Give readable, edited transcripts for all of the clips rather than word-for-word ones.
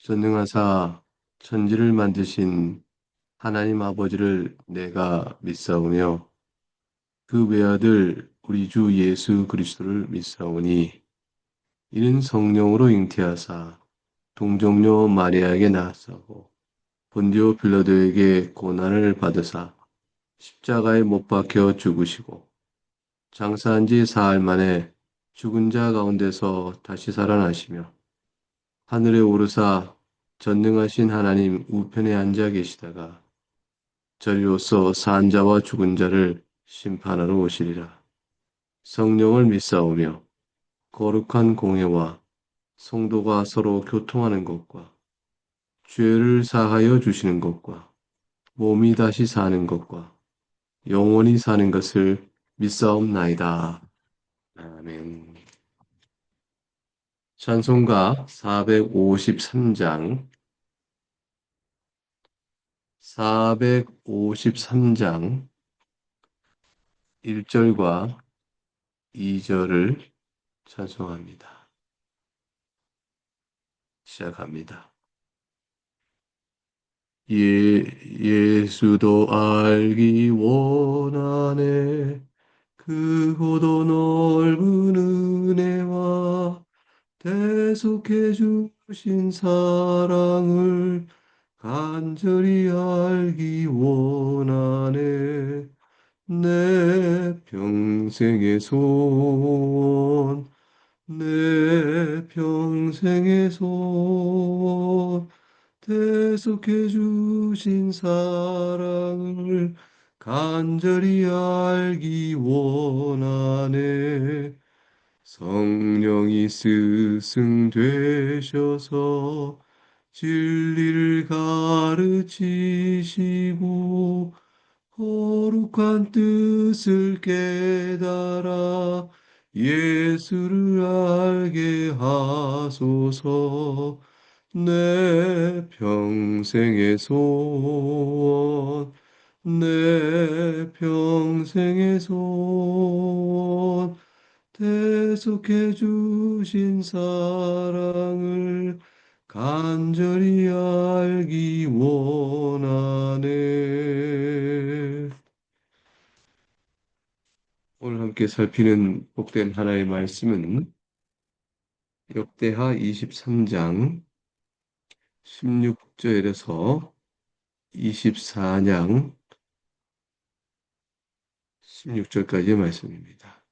전능하사 천지를 만드신 하나님 아버지를 내가 믿사오며 그 외아들 우리 주 예수 그리스도를 믿사오니 이는 성령으로 잉태하사 동정녀 마리아에게 나사고 본디오 빌라도에게 고난을 받으사 십자가에 못 박혀 죽으시고 장사한 지 사흘 만에 죽은 자 가운데서 다시 살아나시며 하늘에 오르사 전능하신 하나님 우편에 앉아 계시다가 저리로서 산 자와 죽은 자를 심판하러 오시리라. 성령을 믿사오며 거룩한 공회와 성도가 서로 교통하는 것과 죄를 사하여 주시는 것과 몸이 다시 사는 것과 영원히 사는 것을 믿사옵나이다. 아멘. 찬송가 453장 453장 1절과 2절을 찬송합니다. 시작합니다. 예수도 알기 원하네. 크고도 넓은 은혜와 대속해 주신 사랑을 간절히 알기 원하네. 내 평생의 소원, 내 평생의 소원, 대속해 주신 사랑을 간절히 알기 원하네. 성령이 스승되셔서 진리를 가르치시고 거룩한 뜻을 깨달아 예수를 알게 하소서. 내 평생의 소원, 내 평생의 소원, 대속해 주신 사랑을 간절히 알기 원하네. 오늘 함께 살피는 복된 하나의 말씀은 역대하 23장 16절에서 24장 16절까지의 말씀입니다.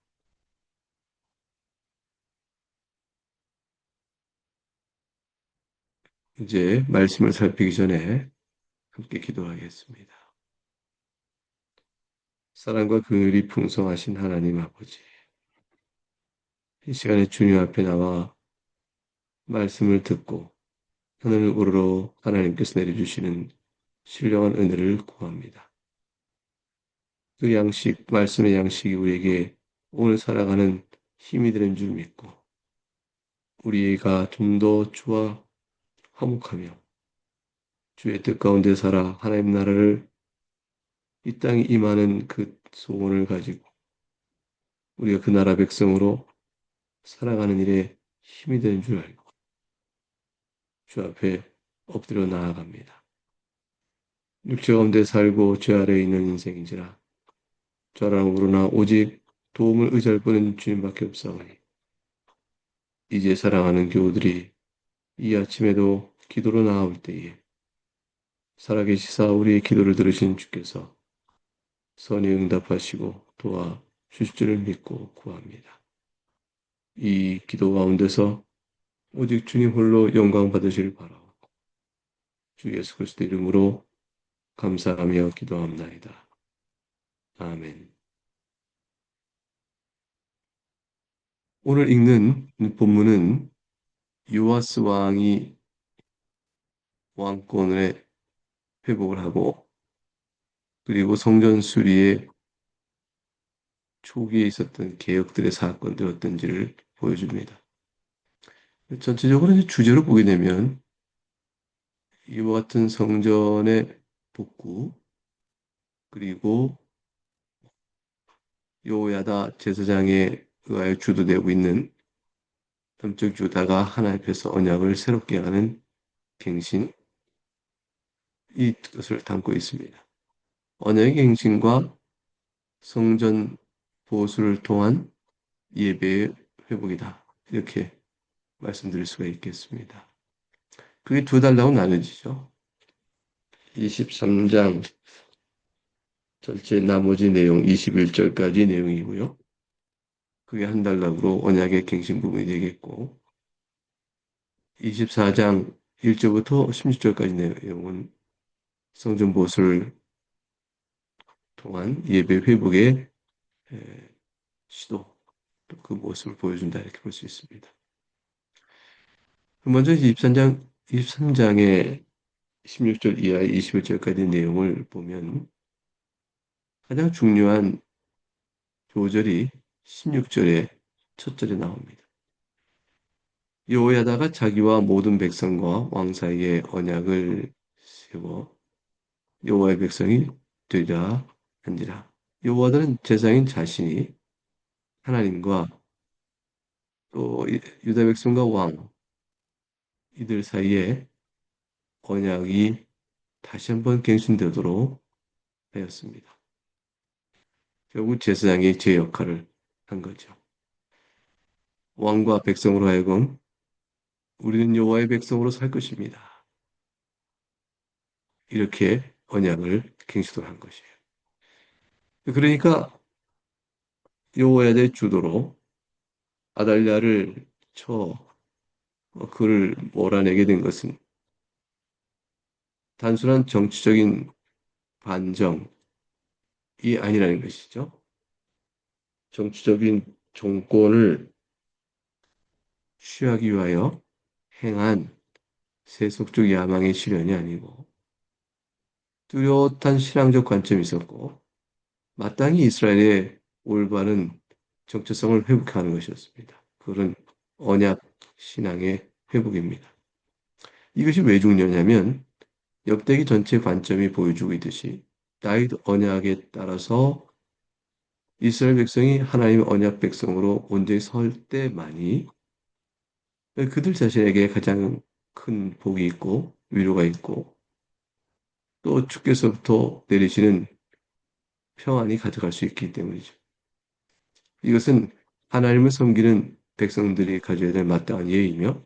이제 말씀을 살피기 전에 함께 기도하겠습니다. 사랑과 긍휼이 풍성하신 하나님 아버지, 이 시간에 주님 앞에 나와 말씀을 듣고 하늘을 우러러 하나님께서 내려주시는 신령한 은혜를 구합니다. 그 양식, 말씀의 양식이 우리에게 오늘 살아가는 힘이 되는 줄 믿고 우리가 좀 더 주와 화목하며 주의 뜻 가운데 살아 하나님 나라를 이 땅에 임하는 그 소원을 가지고 우리가 그 나라 백성으로 살아가는 일에 힘이 되는 줄 알고 주 앞에 엎드려 나아갑니다. 육체 가운데 살고 죄 아래에 있는 인생인지라 저랑 우러나 오직 도움을 의지할 분은 주님밖에 없사오니 이제 사랑하는 교우들이 이 아침에도 기도로 나아올 때에 살아계시사 우리의 기도를 들으신 주께서 선히 응답하시고 도와 주실 줄을 믿고 구합니다. 이 기도 가운데서 오직 주님 홀로 영광 받으시길 바라고 주 예수 그리스도 이름으로 감사하며 기도합나이다. 아멘. 오늘 읽는 본문은 요아스 왕이 왕권을 회복을 하고 그리고 성전 수리의 초기에 있었던 개혁들의 사건들 어떤지를 보여줍니다. 전체적으로 이제 주제로 보게 되면 이와 같은 성전의 복구 그리고 요야다 제사장에 의하여 주도되고 있는 남쪽 유다가 하나님 앞에서 언약을 새롭게 하는 갱신, 이 뜻을 담고 있습니다. 언약의 갱신과 성전 보수를 통한 예배의 회복이다. 이렇게 말씀드릴 수가 있겠습니다. 그게 두 달라고 나눠지죠. 23장 전체 나머지 내용 21절까지 내용이고요. 그게 한 달락으로 언약의 갱신 부분이 되겠고 24장 1절부터 16절까지 내용은 성전 보수를 통한 예배 회복의 시도, 또 그 모습을 보여준다 이렇게 볼 수 있습니다. 먼저 23장의 16절 이하 21절까지 내용을 보면 가장 중요한 조절이 16절의 첫 절에 나옵니다. 여호야다가 자기와 모든 백성과 왕 사이에 언약을 세워 여호와의 백성이 되자 한지라. 여호와는 제사장인 자신이 하나님과 또 유다 백성과 왕 이들 사이에 언약이 다시 한번 갱신되도록 하였습니다. 결국 제사장이 제 역할을 한 거죠. 왕과 백성으로 하여금 우리는 여호와의 백성으로 살 것입니다. 이렇게 언약을 갱신을 한 것이에요. 그러니까 여호야의 주도로 아달랴를 쳐 그를 몰아내게 된 것은 단순한 정치적인 반정이 아니라는 것이죠. 정치적인 정권을 취하기 위하여 행한 세속적 야망의 실현이 아니고 뚜렷한 신앙적 관점이 있었고 마땅히 이스라엘의 올바른 정체성을 회복하는 것이었습니다. 그런 언약 신앙의 회복입니다. 이것이 왜 중요하냐면 역대기 전체 관점이 보여주고 있듯이 다윗 언약에 따라서 이스라엘 백성이 하나님의 언약 백성으로 온전히 설 때만이 그들 자신에게 가장 큰 복이 있고 위로가 있고 또 주께서부터 내리시는 평안이 가져갈 수 있기 때문이죠. 이것은 하나님을 섬기는 백성들이 가져야 될 마땅한 예의이며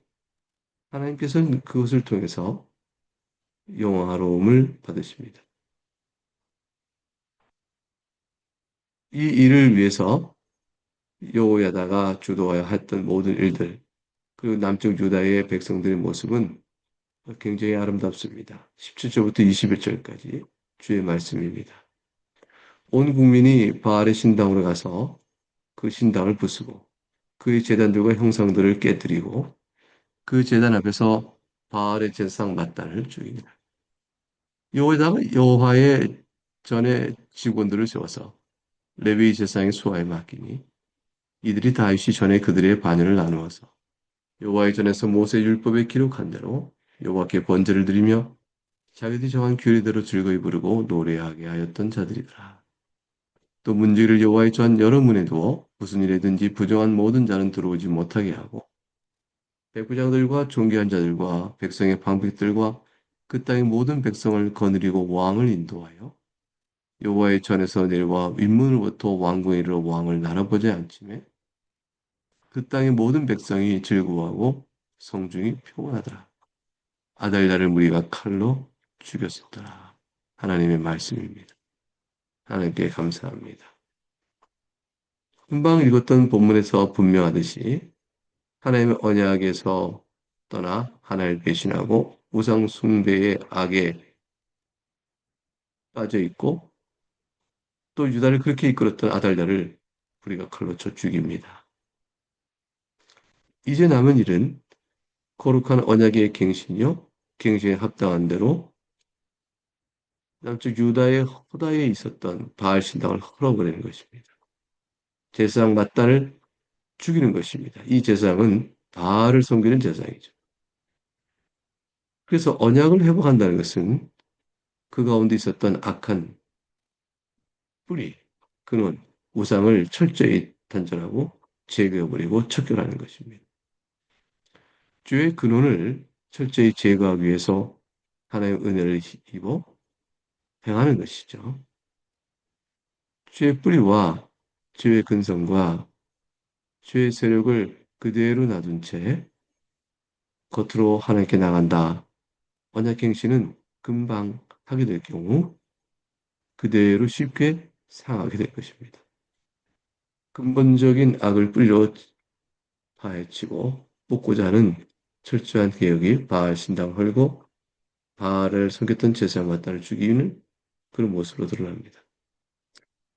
하나님께서는 그것을 통해서 영화로움을 받으십니다. 이 일을 위해서 여호야다가 주도하여 했던 모든 일들, 그리고 남쪽 유다의 백성들의 모습은 굉장히 아름답습니다. 17절부터 21절까지 주의 말씀입니다. 온 국민이 바알의 신당으로 가서 그 신당을 부수고 그의 제단들과 형상들을 깨뜨리고 그 제단 앞에서 바알의 제사상 mat단을 죽입니다. 여호야다가 여호와의 전에 직원들을 세워서 레위 제사장의 수하에 맡기니 이들이 다윗이 전에 그들의 반열을 나누어서 여호와의 전에서 모세 율법에 기록한 대로 여호와께 번제를 드리며 자기들이 정한 규례대로 즐거이 부르고 노래하게 하였던 자들이더라. 또 문지기를 여호와의 전 여러 문에 두어 무슨 일에든지 부정한 모든 자는 들어오지 못하게 하고 백부장들과 존귀한 자들과 백성의 방백들과 그 땅의 모든 백성을 거느리고 왕을 인도하여 여호와의 전에서 내려와 윗문으로부터 왕궁에 이르러 왕을 날아보지 않지매 그 땅의 모든 백성이 즐거워하고 성중이 평온하더라. 아달랴를 무리가 칼로 죽였었더라. 하나님의 말씀입니다. 하나님께 감사합니다. 금방 읽었던 본문에서 분명하듯이 하나님의 언약에서 떠나 하나님을 배신하고 우상 숭배의 악에 빠져 있고 또 유다를 그렇게 이끌었던 아달랴를 우리가 칼로 쳐 죽입니다. 이제 남은 일은 거룩한 언약의 갱신이요 갱신에 합당한 대로 남쪽 유다의 호다에 있었던 바알 신당을 헐어버리는 것입니다. 제사장 mat단을 죽이는 것입니다. 이 제사장은 바알을 섬기는 제사장이죠. 그래서 언약을 회복한다는 것은 그 가운데 있었던 악한 뿌리, 근원, 우상을 철저히 단절하고 제거해버리고 척결하는 것입니다. 주의 근원을 철저히 제거하기 위해서 하나님의 은혜를 입어 행하는 것이죠. 죄의 뿌리와 죄의 근성과 죄의 세력을 그대로 놔둔 채 겉으로 하나님께 나간다. 언약행실은 금방 하게 될 경우 그대로 쉽게 상하게 될 것입니다. 근본적인 악을 뿌리로 파헤치고 뽑고자 하는 철저한 개혁이 바알 신당을 헐고 바알을 섬겼던 제사장 마따를 죽이는 그런 모습으로 드러납니다.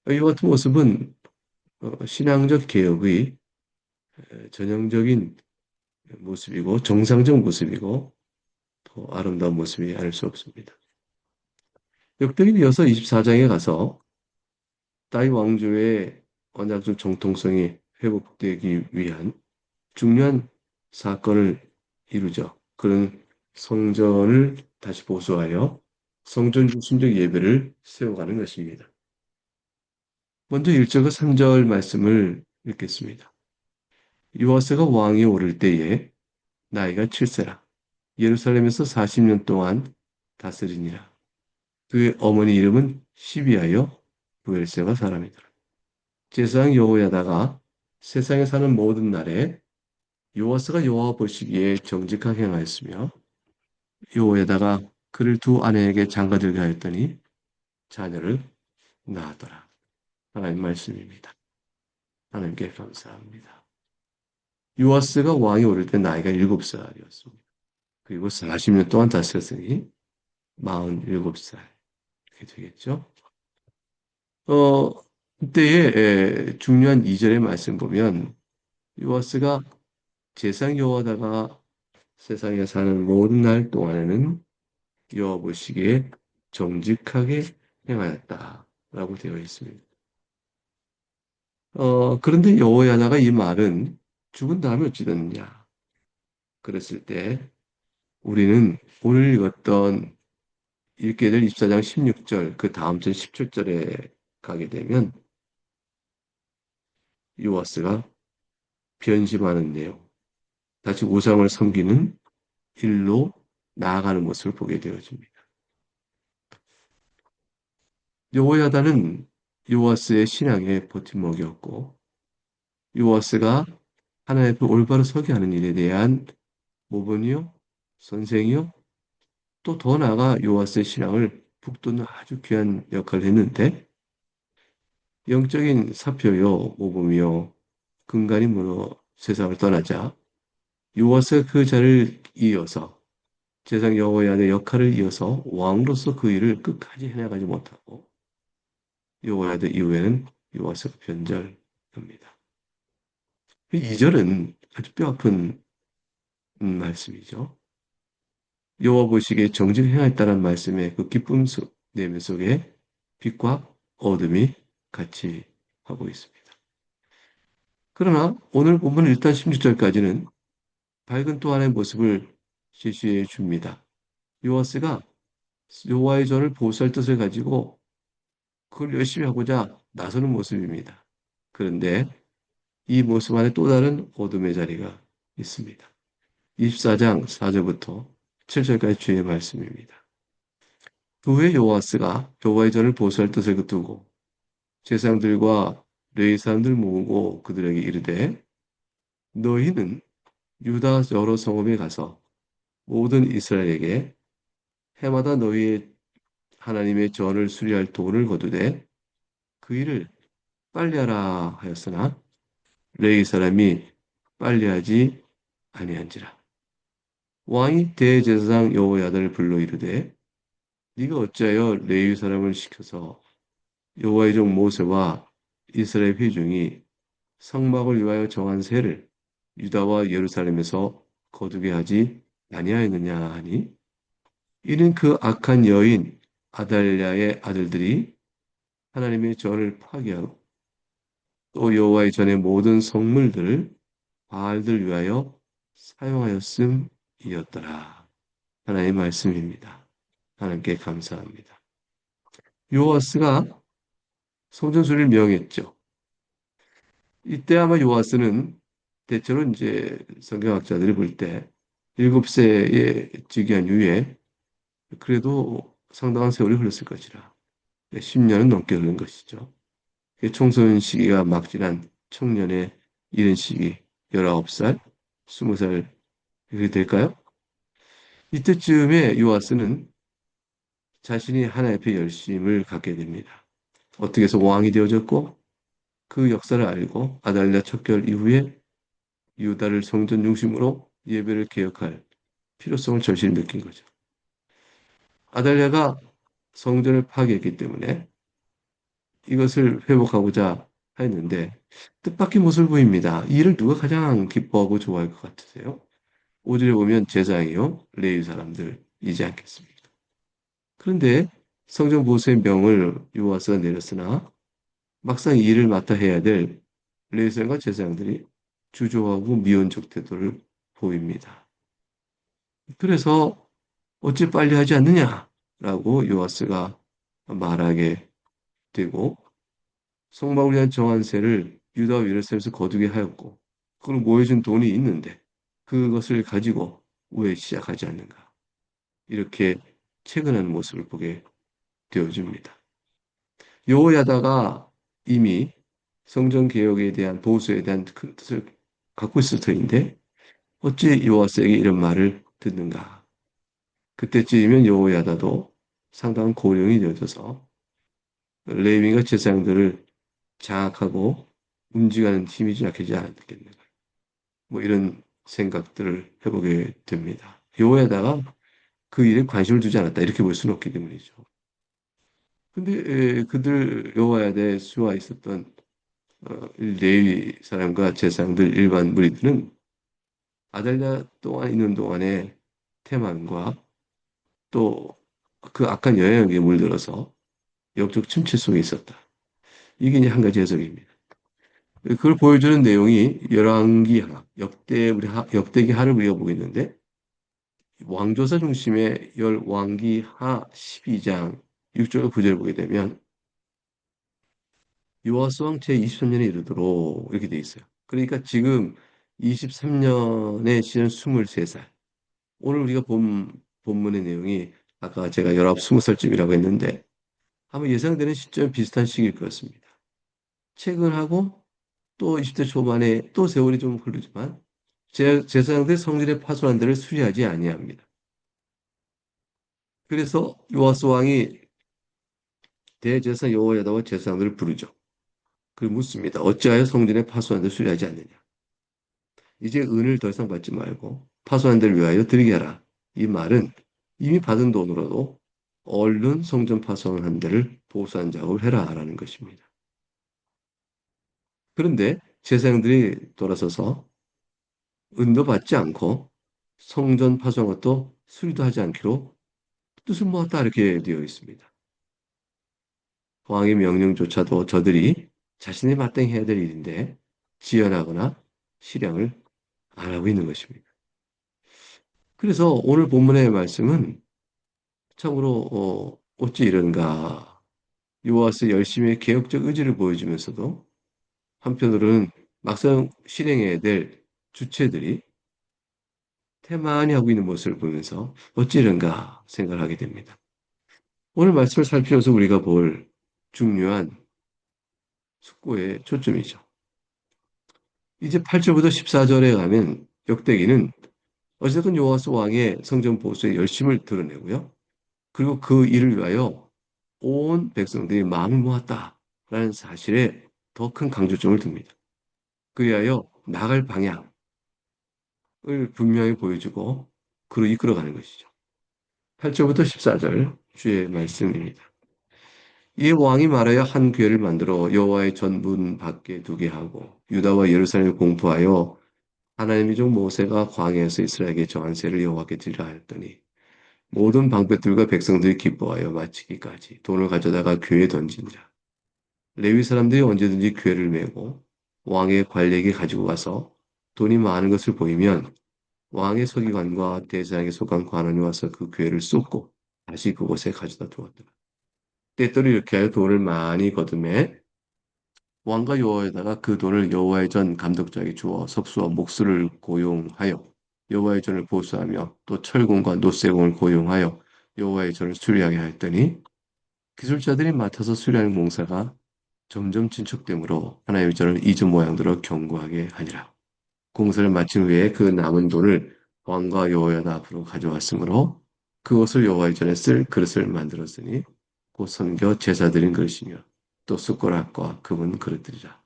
이와 같은 모습은 신앙적 개혁의 전형적인 모습이고 정상적 모습이고 더 아름다운 모습이 아닐 수 없습니다. 역대기를 이어서 24장에 가서 다윗 왕조의 언약적 정통성이 회복되기 위한 중요한 사건을 이루죠. 그런 성전을 다시 보수하여 성전 중심적 예배를 세워가는 것입니다. 먼저 1절과 3절 말씀을 읽겠습니다. 요아스가 왕이 오를 때에 나이가 7세라. 예루살렘에서 40년 동안 다스리니라. 그의 어머니 이름은 시비하여 부엘세바 사람이더라. 제사장 여호야다가 세상에 사는 모든 날에 요아스가 여호와 보시기에 정직하게 행하였으며 여호야다가 그를 두 아내에게 장가들게 하였더니 자녀를 낳았더라. 하나님 말씀입니다. 하나님께 감사합니다. 요아스가 왕이 오를 때 나이가 7살이었습니다. 그리고 40년 동안 다스렸으니 47살 이렇게 되겠죠. 어, 그때의 중요한 2절의 말씀 보면 요아스가 제상 여호와다가 세상에 사는 모든 날 동안에는 여호와 보시기에 정직하게 행하였다라고 되어 있습니다. 그런데 여호야다가 이 말은 죽은 다음에 어찌 됐느냐? 그랬을 때 우리는 오늘 읽었던 읽게 될 24장 16절 그 다음 절 17절에 가게 되면 요아스가 변심하는 내용, 다시 우상을 섬기는 일로 나아가는 모습을 보게 되어집니다. 여호야다는 요아스의 신앙의 버팀목이었고 요아스가 하나님 앞에 올바로 서게 하는 일에 대한 모범이요, 선생이요, 또 더 나아가 요아스의 신앙을 북돋는 아주 귀한 역할을 했는데 영적인 사표요, 모범이요, 근간이 무너 세상을 떠나자 요아스가 그 자를 이어서 제상 여호야의 역할을 이어서 왕으로서 그 일을 끝까지 해나가지 못하고 여호야의 이후에는 요아스가 변절합니다. 2절은 아주 뼈아픈 말씀이죠. 여호와 보시기에 정직히 행하였다는 말씀의 그 기쁨 내면 속에 빛과 어둠이 같이 하고 있습니다. 그러나 오늘 본문 일단 16절까지는 밝은 또 하나의 모습을 제시해 줍니다. 요아스가 여호와의 전을 보호할 뜻을 가지고 그걸 열심히 하고자 나서는 모습입니다. 그런데 이 모습 안에 또 다른 어둠의 자리가 있습니다. 24장 4절부터 7절까지 주의 말씀입니다. 그 후에 여호와스가 여호와의 전을 보수할 뜻을 두고 제사장들과 레위 사람들 모으고 그들에게 이르되 너희는 유다 여러 성읍에 가서 모든 이스라엘에게 해마다 너희의 하나님의 전을 수리할 돈을 거두되 그 일을 빨리하라 하였으나 레위 사람이 빨리하지 아니한지라. 왕이 대제사장 여호야다를 불러 이르되 네가 어찌하여 레위 사람을 시켜서 여호와의 종 모세와 이스라엘 회중이 성막을 위하여 정한 세를 유다와 예루살렘에서 거두게 하지 아니하였느냐 하니 이는 그 악한 여인 아달랴의 아들들이 하나님의 전을 파괴하고 또 여호와의 전의 모든 성물들을 바알들 위하여 사용하였음이었더라. 하나님의 말씀입니다. 하나님께 감사합니다. 요아스가 성전 수리를 명했죠. 이때 아마 요아스는 대체로 이제 성경학자들이 볼 때 7세에 즉위한 이후에 그래도 상당한 세월이 흘렀을 것이라 10년은 넘게 흐른 것이죠. 청소년 시기가 막 지난 청년의 이른 시기, 19살, 20살 이렇게 될까요? 이때쯤에 요아스는 자신이 하나님 앞에 열심을 갖게 됩니다. 어떻게 해서 왕이 되어졌고 그 역사를 알고 아달랴 척결 이후에 유다를 성전 중심으로 예배를 개혁할 필요성을 절실히 느낀 거죠. 아달랴가 성전을 파괴했기 때문에 이것을 회복하고자 했는데 뜻밖의 모습을 보입니다. 이 일을 누가 가장 기뻐하고 좋아할 것 같으세요? 5절에 보면 제사장이요, 레위 사람들이지 않겠습니까? 그런데 성전 보수의 명을 요아스가 내렸으나 막상 이 일을 맡아 해야 될 레위사장과 제사장들이 주저하고 미온적 태도를 보입니다. 그래서 어찌 빨리 하지 않느냐라고 요아스가 말하게 되고 성막을 위한 정한세를 유다와 예루살렘에서 거두게 하였고 그걸 모여준 돈이 있는데 그것을 가지고 왜 시작하지 않는가 이렇게 채근하는 모습을 보게 되어줍니다. 여호야다가 이미 성전 개혁에 대한 보수에 대한 큰 뜻을 갖고 있을 터인데 어찌 요아스에게 이런 말을 듣는가? 그때쯤이면 여호야다도 상당한 고령이 되어져서 레위인과 제사장들을 장악하고 움직이는 힘이 좀 약해지지 않겠는가? 뭐 이런 생각들을 해보게 됩니다. 여호야다가 그 일에 관심을 두지 않았다 이렇게 볼 수는 없기 때문이죠. 근데 그들 여호야다에 수와 있었던 레위 사람과 제사장들 일반 무리들은 아달랴 동안 있는 동안에 태만과 또 그 악한 영향에 물들어서 영적 침체 속에 있었다. 이게 이제 한 가지 해석입니다. 그걸 보여주는 내용이 열왕기하, 역대기하를 우리가 보고 있는데 왕조사 중심의 열왕기하 12장 6절 9절을 보게 되면 요아스 왕 제23년에 이르도록 이렇게 돼 있어요. 그러니까 지금 23년의 시는 23살. 오늘 우리가 본문의 내용이 아까 제가 19, 20살쯤이라고 했는데 아마 예상되는 시점 비슷한 시기일 것 같습니다. 퇴근하고 또 20대 초반에 또 세월이 좀 흐르지만 제사장들 성전의 파손한 데를 수리하지 아니합니다. 그래서 요아스 왕이 대제사 여호야다와 제사장들을 부르죠. 그리고 묻습니다. 어찌하여 성전의 파손한 데를 수리하지 않느냐. 이제 은을 더 이상 받지 말고 파손한 데를 위하여 드리게 하라. 이 말은 이미 받은 돈으로도 얼른 성전 파손한 데를 보수한 작업을 해라라는 것입니다. 그런데 제사장들이 돌아서서 은도 받지 않고 성전 파손한 것도 수리도 하지 않기로 뜻을 모았다 이렇게 되어 있습니다. 왕의 명령조차도 저들이 자신이 마땅히 해야 될 일인데 지연하거나 실행을 안 하고 있는 것입니다. 그래서 오늘 본문의 말씀은 참으로 어찌 이런가 요아스 열심히 개혁적 의지를 보여주면서도 한편으로는 막상 실행해야 될 주체들이 태만히 하고 있는 모습을 보면서 어찌 이런가 생각을 하게 됩니다. 오늘 말씀을 살피면서 우리가 볼 중요한 숙고의 초점이죠. 이제 8절부터 14절에 가면 역대기는 어쨌든 요아스 왕의 성전 보수에 열심을 드러내고요. 그리고 그 일을 위하여 온 백성들이 마음을 모았다라는 사실에 더 큰 강조점을 둡니다. 그리하여 나갈 방향을 분명히 보여주고 그로 이끌어가는 것이죠. 8절부터 14절 주의 말씀입니다. 이 왕이 말하여 한 궤를 만들어 여호와의 전문 밖에 두게 하고 유다와 예루살렘을 공포하여 하나님의 종 모세가 광야에서 이스라엘에게 정한 세를 여호와께 드리라 하였더니 모든 방백들과 백성들이 기뻐하여 마치기까지 돈을 가져다가 궤에 던진지라. 레위 사람들이 언제든지 궤를 메고 왕의 관리에게 가지고 가서 돈이 많은 것을 보이면 왕의 서기관과 대제사장의 소관 관원이 와서 그 궤를 쏟고 다시 그곳에 가져다 두었더라. 때때로 이렇게 하여 돈을 많이 거두매 왕과 여호와에다가 그 돈을 여호와의 전 감독자에게 주어 석수와 목수를 고용하여 여호와의 전을 보수하며 또 철공과 노쇠공을 고용하여 여호와의 전을 수리하게 하였더니 기술자들이 맡아서 수리하는 공사가 점점 진척되므로 하나님의 전을 이전 모양대로 견고하게 하니라. 공사를 마친 후에 그 남은 돌을 왕과 여호야다 앞으로 가져왔으므로 그것을 여호와의 전에 쓸 그릇을 만들었으니 곧 섬겨 제사 드린 그릇이며 또 숟가락과 금은 그릇들이라.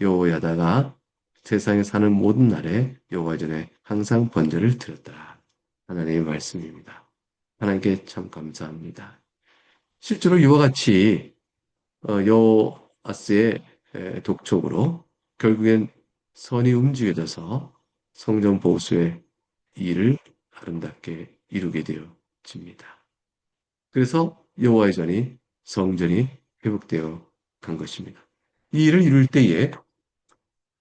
여호야다가 세상에 사는 모든 날에 여호와 전에 항상 번제를 드렸더라. 하나님의 말씀입니다. 하나님께 참 감사합니다. 실제로 이와 같이 여호아스의 독촉으로 결국엔 선이 움직여져서 성전 보수의 일을 아름답게 이루게 되어집니다. 그래서 여호와의 전이 성전이 회복되어 간 것입니다. 이 일을 이룰 때에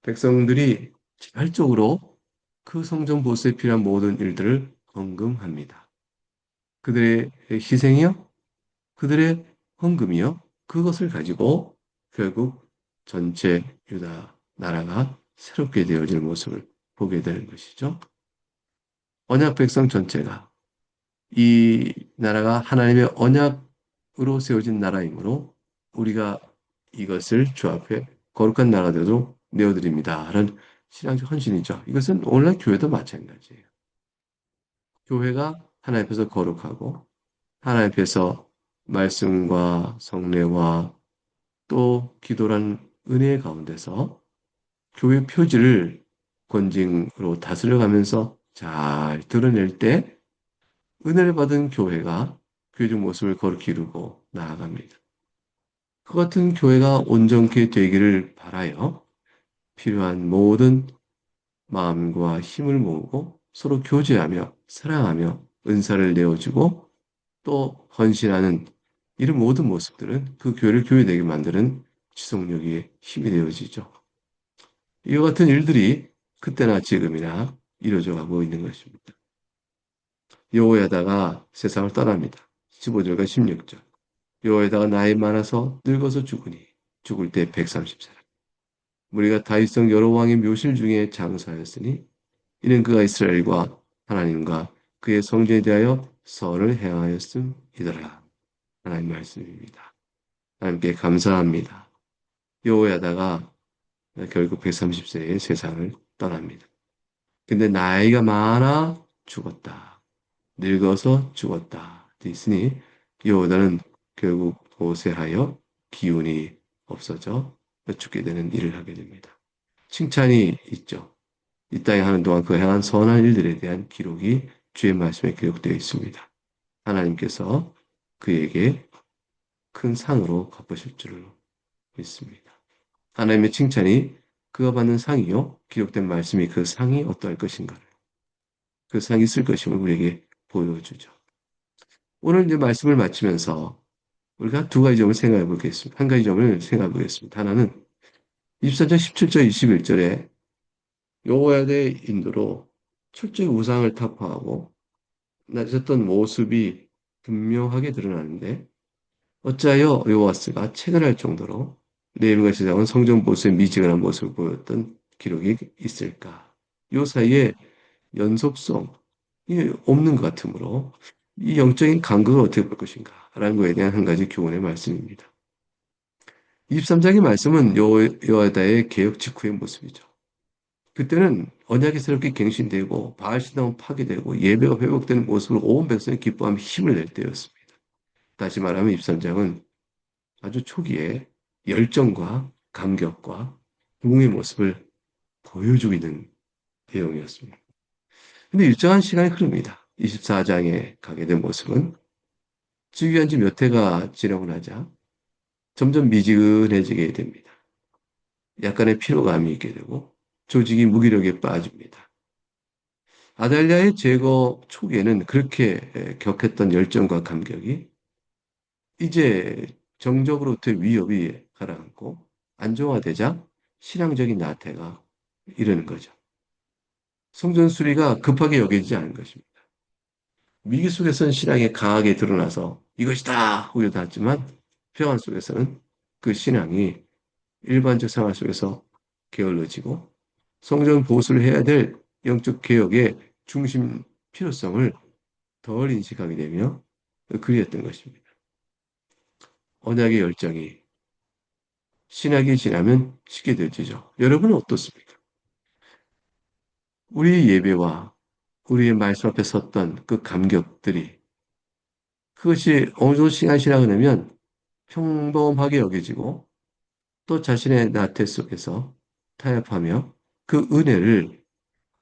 백성들이 자발적으로 그 성전 보수에 필요한 모든 일들을 헌금합니다. 그들의 희생이요, 그들의 헌금이요, 그것을 가지고 결국 전체 유다 나라가 새롭게 되어질 모습을 보게 되는 것이죠. 언약 백성 전체가 이 나라가 하나님의 언약으로 세워진 나라이므로 우리가 이것을 주 앞에 거룩한 나라가 되도록 내어드립니다. 하는 신앙적 헌신이죠. 이것은 오늘날 교회도 마찬가지예요. 교회가 하나님 앞에서 거룩하고 하나님 앞에서 말씀과 성례와 또 기도란 은혜 가운데서 교회 표지를 권징으로 다스려가면서 잘 드러낼 때 은혜를 받은 교회가 교회적 모습을 거룩히 이루고 나아갑니다. 그 같은 교회가 온전케 되기를 바라여 필요한 모든 마음과 힘을 모으고 서로 교제하며 사랑하며 은사를 내어주고 또 헌신하는 이런 모든 모습들은 그 교회를 교회되게 만드는 지속력의 힘이 되어지죠. 이와 같은 일들이 그때나 지금이나 이루어져 가고 있는 것입니다. 여호야다가 세상을 떠납니다. 15절과 16절. 여호야다가 나이 많아서 늙어서 죽으니 죽을 때 130세라. 우리가 다윗성 여러 왕의 묘실 중에 장사하였으니 이는 그가 이스라엘과 하나님과 그의 성전에 대하여 선을 행하였음이더라. 하나님 말씀입니다. 하나님께 감사합니다. 여호야다가 결국 130세에 세상을 떠납니다. 근데 나이가 많아 죽었다. 늙어서 죽었다. 돼 있으니 여호야다는 결국 고세하여 기운이 없어져 죽게 되는 일을 하게 됩니다. 칭찬이 있죠. 이 땅에 하는 동안 그 행한 선한 일들에 대한 기록이 주의 말씀에 기록되어 있습니다. 하나님께서 그에게 큰 상으로 갚으실 줄을 믿습니다. 하나님의 칭찬이 그가 받는 상이요. 기록된 말씀이 그 상이 어떠할 것인가를 그 상이 있을 것임을 우리에게 보여주죠. 오늘 이제 말씀을 마치면서 우리가 두 가지 점을 생각해 보겠습니다. 한 가지 점을 생각해 보겠습니다. 하나는 24장 17절 21절에 여호야의 인도로 철저히 우상을 타파하고 낮았던 모습이 분명하게 드러나는데 어찌하여 여호와스가 체근할 정도로 느헤미야가 제작한 성전 보수의 미지근한 모습을 보였던 기록이 있을까? 이 사이에 연속성이 없는 것 같으므로 이 영적인 간극을 어떻게 볼 것인가? 라는 것에 대한 한 가지 교훈의 말씀입니다. 23장의 말씀은 여호야다의 개혁 직후의 모습이죠. 그때는 언약이 새롭게 갱신되고 바알 신당은 파괴되고 예배가 회복되는 모습으로 온 백성이 기뻐하며 힘을 낼 때였습니다. 다시 말하면 23장은 아주 초기에 열정과 감격과 부흥의 모습을 보여주고 있는 내용이었습니다. 근데 일정한 시간이 흐릅니다. 24장에 가게 된 모습은 즉위한 지 몇 해가 지나고 나자 점점 미지근해지게 됩니다. 약간의 피로감이 있게 되고 조직이 무기력에 빠집니다. 아달랴의 제거 초기에는 그렇게 격했던 열정과 감격이 이제 정적으로부터의 위협이 가라앉고 안정화되자 신앙적인 나태가 이르는 거죠. 성전 수리가 급하게 여겨지지 않은 것입니다. 위기 속에서는 신앙이 강하게 드러나서 이것이다 후에 닿지만 평안 속에서는 그 신앙이 일반적 생활 속에서 게을러지고 성전 보수를 해야 될 영적 개혁에 중심 필요성을 덜 인식하게 되며 그리했던 것입니다. 언약의 열정이 신학이 지나면 식게 되어지죠. 여러분은 어떻습니까? 우리 예배와 우리의 말씀 앞에 섰던 그 감격들이 그것이 어느 정도 시간이 지나고 나면 평범하게 여겨지고 또 자신의 나태 속에서 타협하며 그 은혜를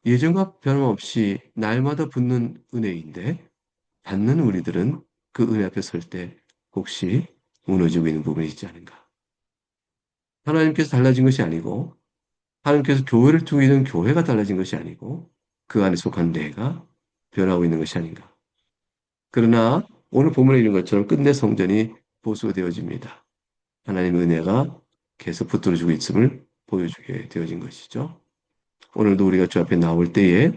예전과 변함없이 날마다 붙는 은혜인데 받는 우리들은 그 은혜 앞에 설 때 혹시 무너지고 있는 부분이 있지 않은가? 하나님께서 달라진 것이 아니고 하나님께서 교회를 두고 있는 교회가 달라진 것이 아니고 그 안에 속한 내가 변하고 있는 것이 아닌가? 그러나 오늘 본문에 있는 것처럼 끝내 성전이 보수가 되어집니다. 하나님의 은혜가 계속 붙들어주고 있음을 보여주게 되어진 것이죠. 오늘도 우리가 주 앞에 나올 때에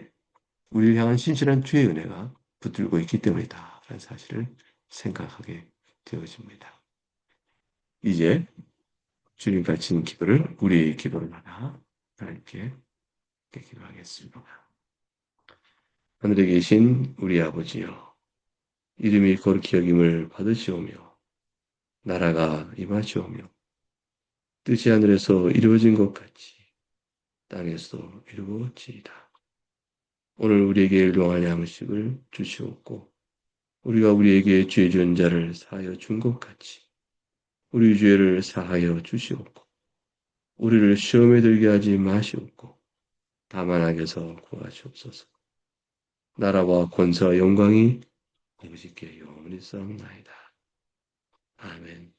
우리를 향한 신실한 주의 은혜가 붙들고 있기 때문이다. 라는 사실을 생각하게 되어집니다. 이제 주님 가르치는 기도를 우리의 기도를 하나 하나님께 기도하겠습니다. 하늘에 계신 우리 아버지여, 이름이 거룩히 여김을 받으시오며 나라가 임하시오며 뜻이 하늘에서 이루어진 것 같이 땅에서 이루어지이다. 오늘 우리에게 일용할 양식을 주시옵고 우리가 우리에게 죄 지은 자를 사하여 준 것 같이 우리 죄를 사하여 주시옵고 우리를 시험에 들게 하지 마시옵고 다만 악에서 구하시옵소서. 나라와 권세와 영광이 아버지께 영원히 쌓옵나이다. 아멘.